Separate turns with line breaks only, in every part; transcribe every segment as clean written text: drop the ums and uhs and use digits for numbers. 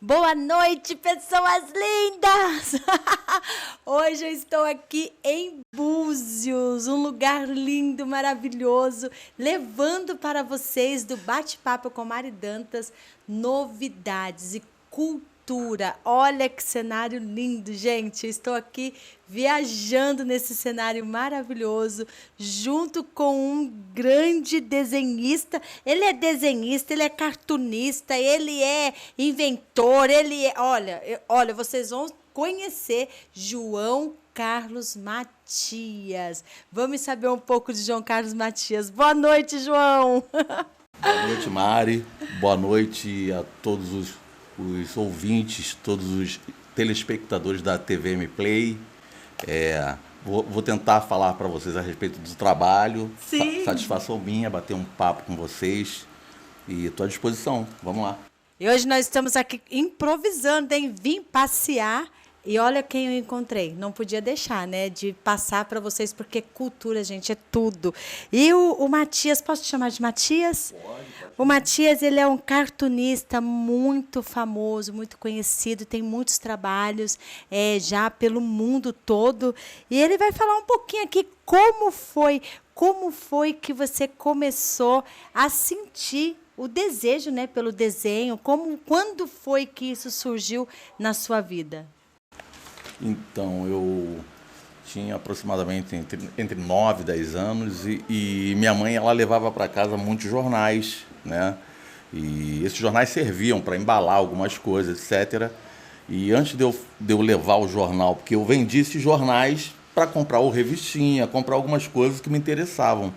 Boa noite, pessoas lindas! Hoje eu estou aqui em Búzios, um lugar lindo, maravilhoso, levando para vocês do Bate-Papo com Mari Dantas novidades e cultura. Olha que cenário lindo, gente. Eu estou aqui viajando nesse cenário maravilhoso, junto com um grande desenhista. Ele é desenhista, ele é cartunista, ele é inventor, ele é... Olha, vocês vão conhecer João Carlos Matias. Vamos saber um pouco de João Carlos Matias. Boa noite, João.
Boa noite, Mari. Boa noite a todos os ouvintes, todos os telespectadores da TVM Play. Vou tentar falar para vocês a respeito do trabalho.
Sim.
Satisfação minha bater um papo com vocês e estou à disposição. Vamos lá.
E hoje nós estamos aqui improvisando, hein? Vim passear e olha quem eu encontrei. Não podia deixar, né, de passar para vocês, porque cultura, gente, é tudo. E o Matias, posso te chamar de Matias?
Pode.
O Matias, ele é um cartunista muito famoso, muito conhecido, tem muitos trabalhos já pelo mundo todo. E ele vai falar um pouquinho aqui como foi que você começou a sentir o desejo, né, pelo desenho, quando foi que isso surgiu na sua vida?
Então, eu tinha aproximadamente entre 9 e 10 anos e minha mãe ela levava para casa muitos jornais, né? E esses jornais serviam para embalar algumas coisas, etc. E antes de eu levar o jornal, porque eu vendia esses jornais para comprar ou revistinha, comprar algumas coisas que me interessavam.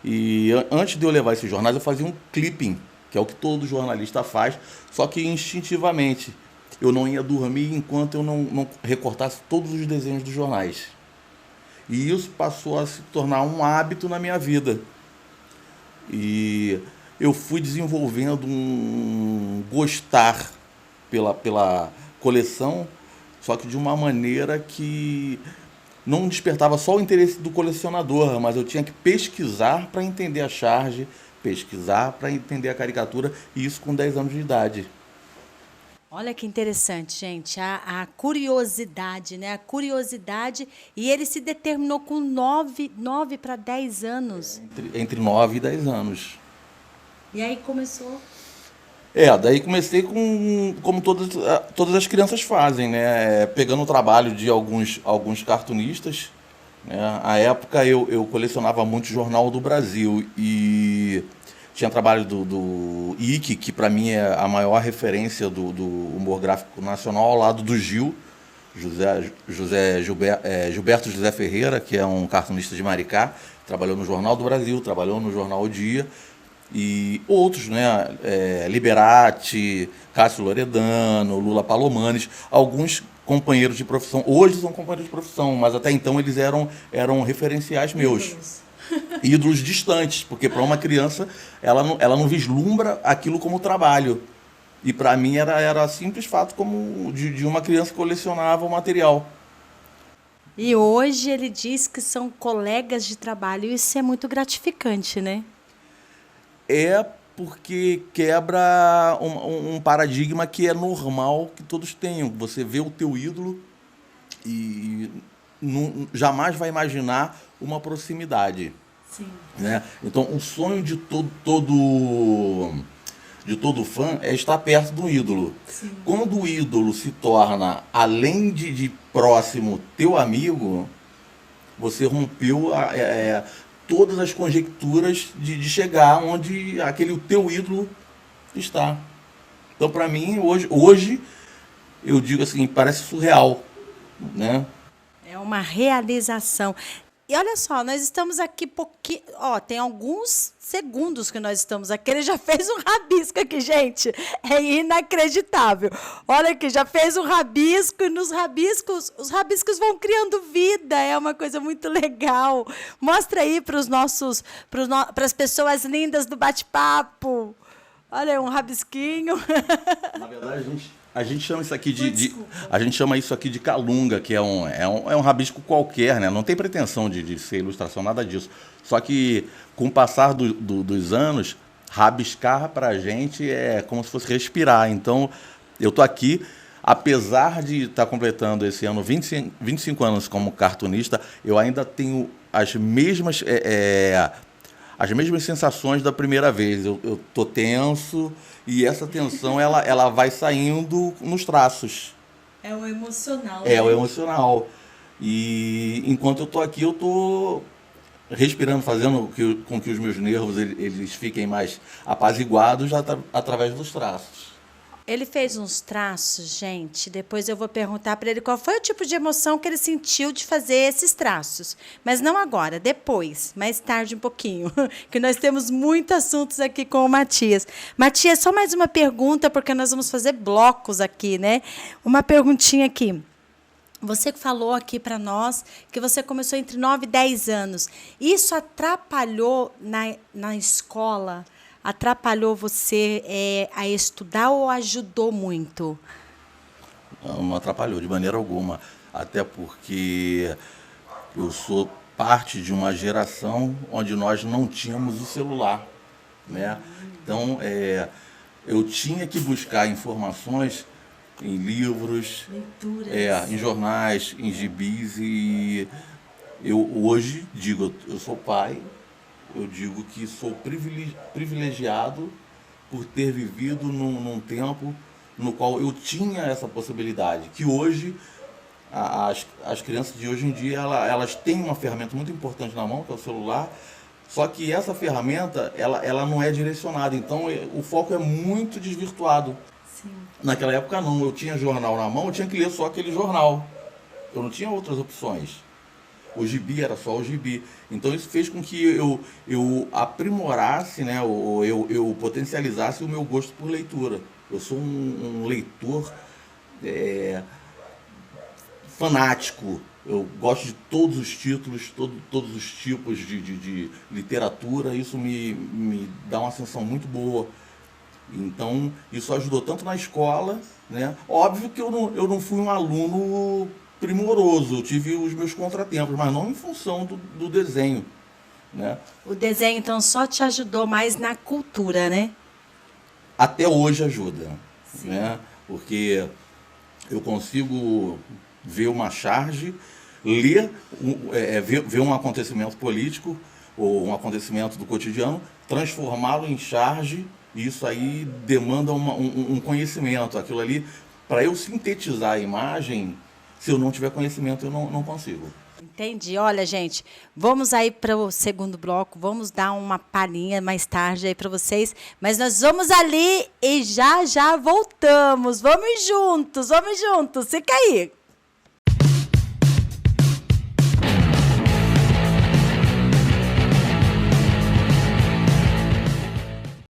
E antes de eu levar esses jornais, eu fazia um clipping, que é o que todo jornalista faz, só que instintivamente. Eu não ia dormir enquanto eu não recortasse todos os desenhos dos jornais. E isso passou a se tornar um hábito na minha vida. E eu fui desenvolvendo um gostar pela coleção, só que de uma maneira que não despertava só o interesse do colecionador, mas eu tinha que pesquisar para entender a charge, pesquisar para entender a caricatura, e isso com 10 anos de idade.
Olha que interessante, gente, a curiosidade, né? A curiosidade, e ele se determinou com 9 para 10 anos.
Entre 9 e 10 anos.
E aí começou...
Daí comecei como todas as crianças fazem, né? Pegando o trabalho de alguns cartunistas, né? À época eu colecionava muito Jornal do Brasil e tinha trabalho do Ike, que para mim é a maior referência do humor gráfico nacional, ao lado do Gilberto José Ferreira, que é um cartunista de Maricá, trabalhou no Jornal do Brasil, trabalhou no Jornal O Dia, e outros, né? Liberati, Cássio Loredano, Lula Palomares, alguns companheiros de profissão. Hoje são companheiros de profissão, mas até então eles eram referenciais meus. Ídolos distantes, porque para uma criança ela não vislumbra aquilo como trabalho. E para mim era simples fato como de uma criança que colecionava o material.
E hoje ele diz que são colegas de trabalho, e isso é muito gratificante, né?
Porque quebra um paradigma que é normal que todos tenham. Você vê o teu ídolo e jamais vai imaginar uma proximidade.
Sim.
Né? Então, o sonho de todo fã é estar perto do ídolo.
Sim.
Quando o ídolo se torna, além de próximo, teu amigo, você rompeu todas as conjecturas de chegar onde o teu ídolo está. Então, para mim, hoje, eu digo assim, parece surreal, né?
É uma realização. E olha só, nós estamos aqui pouquinho... tem alguns segundos que nós estamos aqui. Ele já fez um rabisco aqui, gente. É inacreditável. Olha aqui, já fez um rabisco, e nos rabiscos, os rabiscos vão criando vida. É uma coisa muito legal. Mostra aí para as pessoas lindas do bate-papo. Olha, um rabisquinho.
Na verdade, a gente chama isso aqui a gente chama isso aqui de calunga, que é um rabisco qualquer, né? Não tem pretensão de ser ilustração, nada disso. Só que, com o passar dos anos, rabiscar para a gente é como se fosse respirar. Então, Eu tô aqui, apesar de estar completando esse ano 25 anos como cartunista, eu ainda tenho as mesmas sensações da primeira vez. Eu tô tenso e essa tensão ela vai saindo nos traços.
É o emocional,
É
né?
o emocional. E enquanto eu tô aqui, eu tô respirando, fazendo com que os meus nervos eles fiquem mais apaziguados através dos traços.
Ele fez uns traços, gente. Depois eu vou perguntar para ele qual foi o tipo de emoção que ele sentiu de fazer esses traços. Mas não agora, depois, mais tarde um pouquinho, que nós temos muitos assuntos aqui com o Matias. Matias, só mais uma pergunta, porque nós vamos fazer blocos aqui, né? Uma perguntinha aqui. Você falou aqui para nós que você começou entre 9 e 10 anos. Isso atrapalhou na escola? Atrapalhou você a estudar ou ajudou muito?
Não atrapalhou de maneira alguma. Até porque eu sou parte de uma geração onde nós não tínhamos o celular, né? Então, eu tinha que buscar informações em livros,
Leituras.
em jornais, em gibis, e eu hoje digo, eu sou pai, eu digo que sou privilegiado por ter vivido num tempo no qual eu tinha essa possibilidade, que hoje as crianças de hoje em dia elas têm uma ferramenta muito importante na mão, que é o celular, só que essa ferramenta ela não é direcionada, então o foco é muito desvirtuado.
Sim.
Naquela época não, eu tinha jornal na mão, eu tinha que ler só aquele jornal, eu não tinha outras opções. O gibi era só o gibi. Então isso fez com que eu aprimorasse, né, ou eu potencializasse o meu gosto por leitura. Eu sou um leitor fanático. Eu gosto de todos os títulos, todos os tipos de literatura. Isso me dá uma sensação muito boa. Então isso ajudou tanto na escola, né? Óbvio que eu não fui um aluno primoroso, eu tive os meus contratempos, mas não em função do desenho, né?
O desenho, então, só te ajudou mais na cultura, né?
Até hoje ajuda,
Sim.
né? Porque eu consigo ver uma charge, ler, ver um acontecimento político ou um acontecimento do cotidiano, transformá-lo em charge, e isso aí demanda um conhecimento. Aquilo ali, para eu sintetizar a imagem, se eu não tiver conhecimento, eu não consigo.
Entendi. Olha, gente, vamos aí para o segundo bloco, vamos dar uma palhinha mais tarde aí para vocês, mas nós vamos ali e já voltamos. Vamos juntos, fica aí.